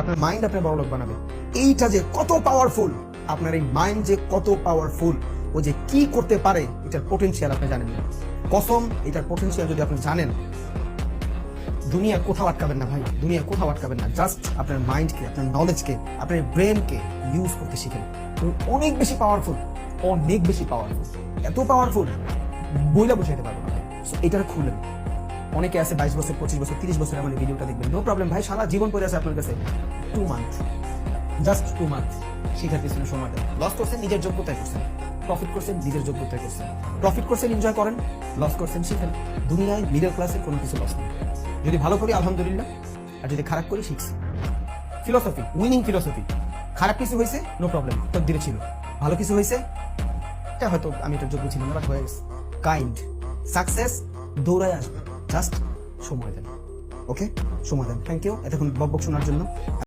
আপনার মাইন্ড আপনার বড়লোক বানাবে। এইটা যে কত পাওয়ারফুল, আপনার এই মাইন্ড যে কত পাওয়ারফুল, ও যে কি করতে পারে এটার পোটেনশিয়াল আপনি জানেন না। কসম, এটার পোটেনশিয়াল যদি আপনি জানেন, দুনিয়া কোথাও আটকাবেন না ভাই, দুনিয়া কোথাও আটকাবেন না। জাস্ট আপনার মাইন্ডকে, আপনার নলেজকে, আপনার ব্রেনকে ইউজ করতে শিখেন। অনেক বেশি পাওয়ারফুল, অনেক বেশি পাওয়ারফুল, এত পাওয়ারফুল বইলা বুঝাইতে পারবো না। এটার খুলেন। অনেকে আছে 22 বছর, 25 বছর, 30 বছর আমার ভিডিওটা দেখবেন, নো প্রবলেম ভাই, সারা জীবন পড়ে আছে আপনার কাছে। 2 মান্থ, জাস্ট 2 মান্থ শিখার পিছনে সময় দেন। লস করছেন নিজের যোগ্যতায় করছেন, প্রফিট করছেন নিজের যোগ্যতায় করছেন। প্রফিট করছেন এনজয় করেন, লস করছেন শিখেন। দুনিয়ায় মিডল ক্লাসের কোনো কিছু লস নেই। যদি ভালো করি আলহামদুলিল্লাহ, আর যদি খারাপ করি শিখছি। Philosophy, winning philosophy. খারাপ কিছু হয়েছে নো প্রবলেম, তকদিরে ছিল। ভালো কিছু হয়েছে, এটা হয়তো আমি এটা যোগ্য ছিলাম না, হয়ে গেছে। কাইন্ড সাকসেস দৌড়ায় আসবে, জাস্ট সময় দেন। ওকে, সময় দেন। থ্যাংক ইউ এতক্ষণ বকবক শোনার জন্য।